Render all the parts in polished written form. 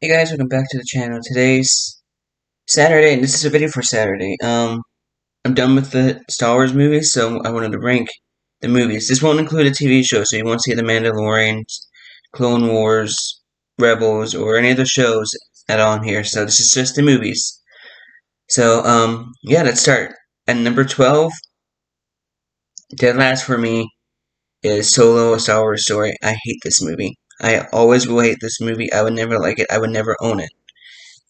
Hey guys, welcome back to the channel. Today's Saturday, and this is a video for Saturday. I'm done with the Star Wars movies, so I wanted to rank the movies. This won't include a TV show, so you won't see The Mandalorian, Clone Wars, Rebels, or any other shows at all in here. So this is just the movies. So, yeah, let's start. At number 12, dead last for me is Solo: A Star Wars Story. I hate this movie. I always will hate this movie. I would never like it. I would never own it.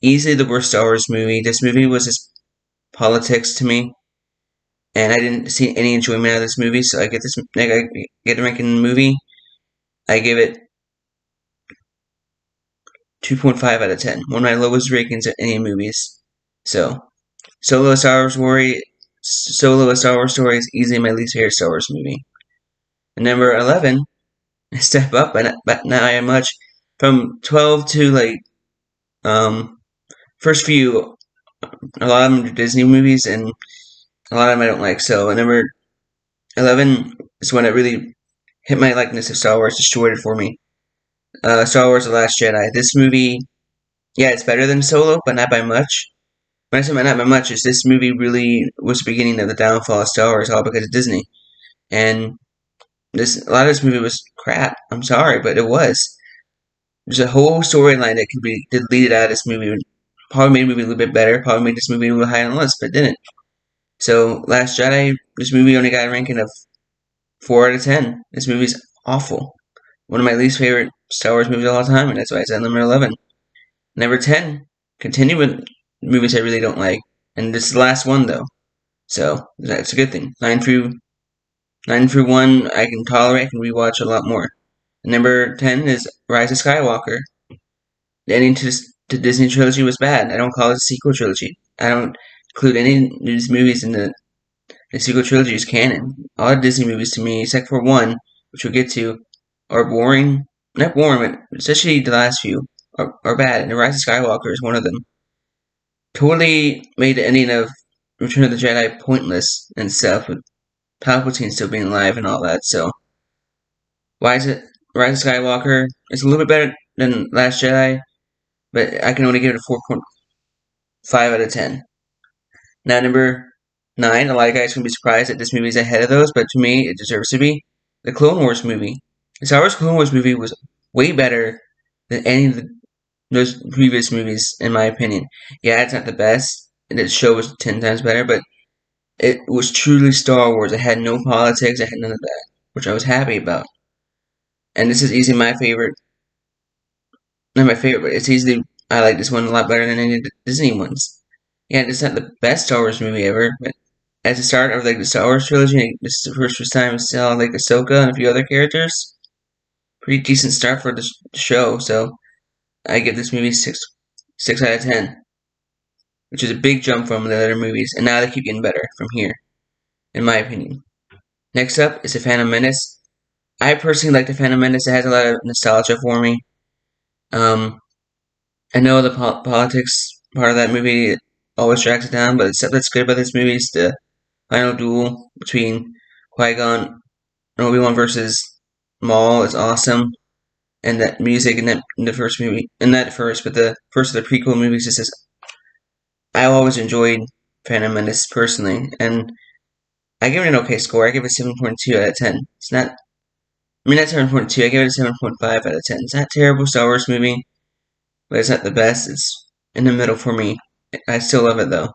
Easily the worst Star Wars movie. This movie was just politics to me, and I didn't see any enjoyment out of this movie. So I get a ranking the movie. I give it 2.5 out of 10. One of my lowest rankings of any movies. So Solo: A Star Wars Story is easily my least favorite Star Wars movie. And number 11, I step up, but not I much from 12 to um first few. A lot of them are Disney movies, and a lot of them I don't like. So number 11 is when it really hit my likeness of Star Wars, destroyed it for me. Star Wars: The Last Jedi. This movie, yeah, it's better than Solo, but not by much. When I say not by much, is this movie really was the beginning of the downfall of Star Wars, all because of Disney. And a lot of this movie was crap. I'm sorry, but it was. There's a whole storyline that could be deleted out of this movie. Probably made the movie a little bit better. Probably made this movie a little higher on the list, but didn't. So, Last Jedi, this movie only got a ranking of 4 out of 10. This movie's awful. One of my least favorite Star Wars movies of all time, and that's why it's at number 11. Number 10, continue with movies I really don't like. And this is the last one, though. So, that's a good thing. 9 through 1, I can tolerate, I can rewatch a lot more. And number 10 is Rise of Skywalker. The ending to Disney trilogy was bad. I don't call it a sequel trilogy. I don't include any of these movies in the sequel trilogy as canon. All the Disney movies to me, except for one, which we'll get to, are boring. Not boring, but especially the last few are bad. And The Rise of Skywalker is one of them. Totally made the ending of Return of the Jedi pointless and stuff, with Palpatine still being alive and all that. So, why is it Rise of Skywalker? It's a little bit better than Last Jedi, but I can only give it a 4.5 out of 10. Now, number 9, a lot of guys can be surprised that this movie is ahead of those, but to me, it deserves to be. The Clone Wars movie. The Star Wars Clone Wars movie was way better than any of those previous movies, in my opinion. Yeah, it's not the best, and the show was 10 times better, but it was truly Star Wars. It had no politics, it had none of that, which I was happy about. And this is easily my favorite. Not my favorite, but it's easily, I like this one a lot better than any of the Disney ones. Yeah, it's not the best Star Wars movie ever, but at the start of the Star Wars trilogy, this is the first time I saw Ahsoka and a few other characters. Pretty decent start for the show, so I give this movie 6 out of 10, which is a big jump from the other movies, and now they keep getting better from here, in my opinion. Next up is The Phantom Menace. I personally like The Phantom Menace. It has a lot of nostalgia for me. Um, I know the politics part of that movie always drags it down, but that's good about this movie is the final duel between Qui-Gon and Obi-Wan versus Maul is awesome. And that music in the first movie, and not first, but the first of the prequel movies is just, I always enjoyed Phantom Menace personally, and I give it an okay score. I give it 7.2 out of 10. It's not, I mean, not 7.2, I give it a 7.5 out of 10. It's not a terrible Star Wars movie, but it's not the best. It's in the middle for me. I still love it though.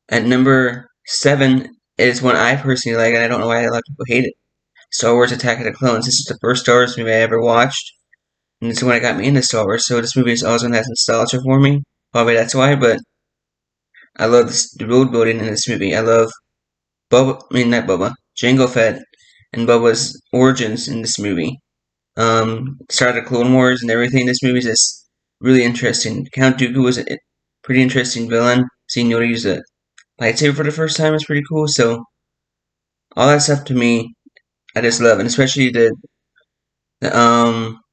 At number 7 is one I personally like, and I don't know why a lot of people hate it. Star Wars: Attack of the Clones. This is the first Star Wars movie I ever watched, and it's when I got me into Star Wars. So this movie is always gonna have nostalgia for me. Probably that's why, but I love the world building in this movie. I love not Bubba, Jango Fett, and Bubba's origins in this movie. Start of the Clone Wars and everything. This movie is just really interesting. Count Dooku was a pretty interesting villain. Seeing Yoda use a lightsaber for the first time is pretty cool. So all that stuff to me, I just love, and especially the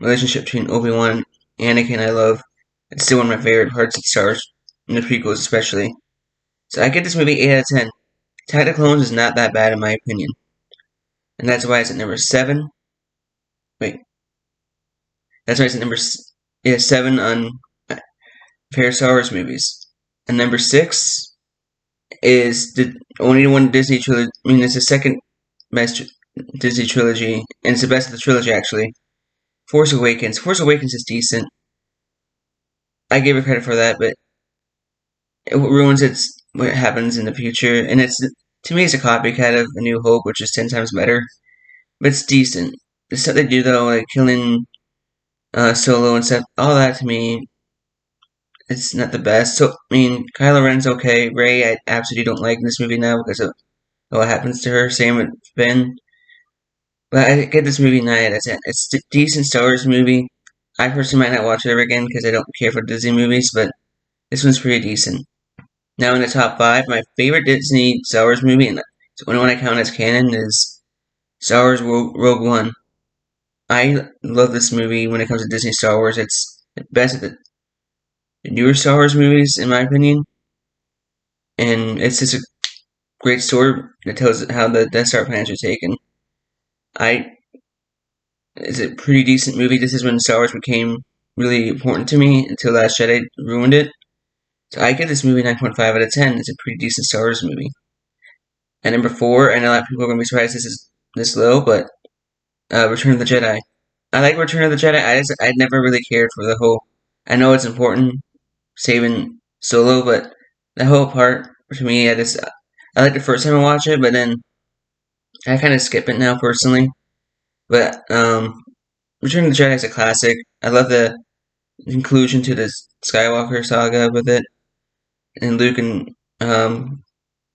relationship between Obi-Wan and Anakin. I love. It's still one of my favorite parts of Star Wars, in the prequels especially. So I give this movie 8 out of 10. Attack of the Clones is not that bad in my opinion, and that's why it's at number 7. Wait, that's why it's at Yeah, 7 on favorite Star Wars movies. And number 6 is the only one Disney trilogy. I mean, it's the second best Disney trilogy, and it's the best of the trilogy actually. Force Awakens. Force Awakens is decent. I gave it credit for that, but it ruins its what happens in the future, and it's to me it's a copycat of A New Hope, which is 10 times better. But it's decent. The stuff they do though, like killing Solo and stuff, all that to me, it's not the best. So I mean, Kylo Ren's okay. Rey, I absolutely don't like in this movie now because of what happens to her. Same with Finn. But I get this movie 9 out of 10. It's a decent Star Wars movie. I personally might not watch it ever again because I don't care for Disney movies, but this one's pretty decent. Now in the top 5, my favorite Disney Star Wars movie, and the only one I count as canon, is Star Wars Rogue One. I love this movie when it comes to Disney Star Wars. It's the best of the newer Star Wars movies, in my opinion. And it's just a great story that tells how the Death Star plans were taken. I It's a pretty decent movie. This is when Star Wars became really important to me until Last Jedi ruined it. So I give this movie 9.5 out of 10. It's a pretty decent Star Wars movie. And number 4, and a lot of people are going to be surprised this is this low, but Return of the Jedi. I like Return of the Jedi. I'd never really cared for the whole. I know it's important saving Solo, but the whole part to me, I like the first time I watch it, but then I kind of skip it now personally. But Return of the Jedi is a classic. I love the conclusion to the Skywalker saga with it, and Luke and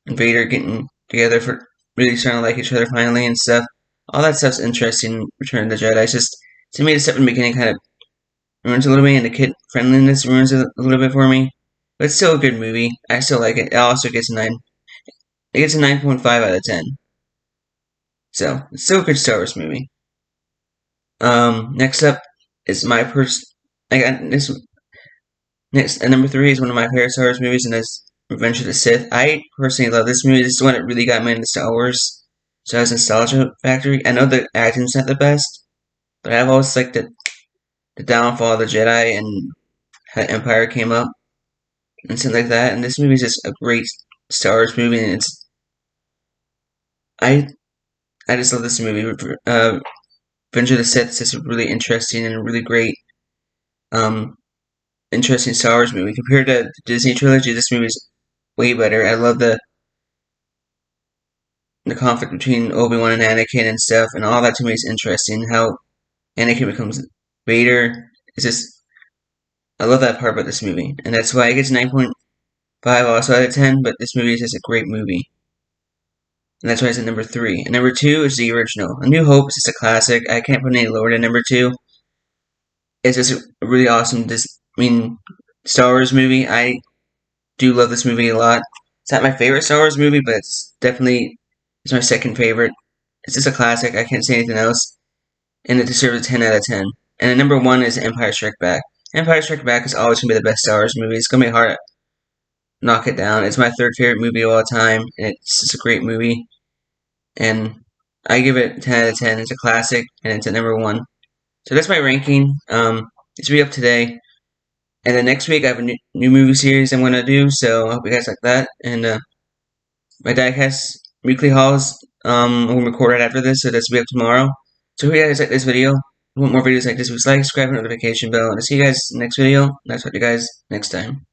Vader getting together for really starting to like each other finally and stuff. All that stuff's interesting. Return of the Jedi. It's just to me, the stuff in the beginning kind of ruins a little bit, and the kid friendliness ruins it a little bit for me. But it's still a good movie. I still like it. It also gets a 9. It gets a 9.5 out of 10. So it's still a good Star Wars movie. Next up is my I got this next. Number 3 is one of my favorite Star Wars movies, and that's Revenge of the Sith. I personally love this movie. This is the one that really got me into Star Wars. So as nostalgia factory. I know the acting's not the best, but I've always liked the downfall of the Jedi and how Empire came up and stuff like that. And this movie is just a great Star Wars movie, and I I just love this movie. Revenge of the Sith is just a really interesting and really great um interesting Star Wars movie compared to the Disney trilogy. This movie is way better. I love the conflict between Obi-Wan and Anakin and stuff, and all that to me is interesting. How Anakin becomes Vader is just I love that part about this movie, and that's why it gets 9.5 also out of 10. But this movie is just a great movie, and that's why it's at number 3. And number 2 is the original. A New Hope is just a classic. I can't put any lower than number 2. It's just a really awesome. Star Wars movie. I do love this movie a lot. It's not my favorite Star Wars movie, but it's my second favorite. It's just a classic. I can't say anything else. And it deserves a 10 out of 10. And the number 1 is Empire Strikes Back. Empire Strikes Back is always going to be the best Star Wars movie. It's going to be hard to knock it down. It's my third favorite movie of all time, and it's just a great movie. And I give it 10 out of 10. It's a classic, and it's at number 1. So that's my ranking. This will be up today. And then next week I have a new movie series I'm going to do, so I hope you guys like that. And my diecast weekly hauls will record right after this, so this will be up tomorrow. So if you guys like this video, want more videos like this, please like, subscribe, and notification bell. And I'll see you guys next video. And I'll talk to you guys next time.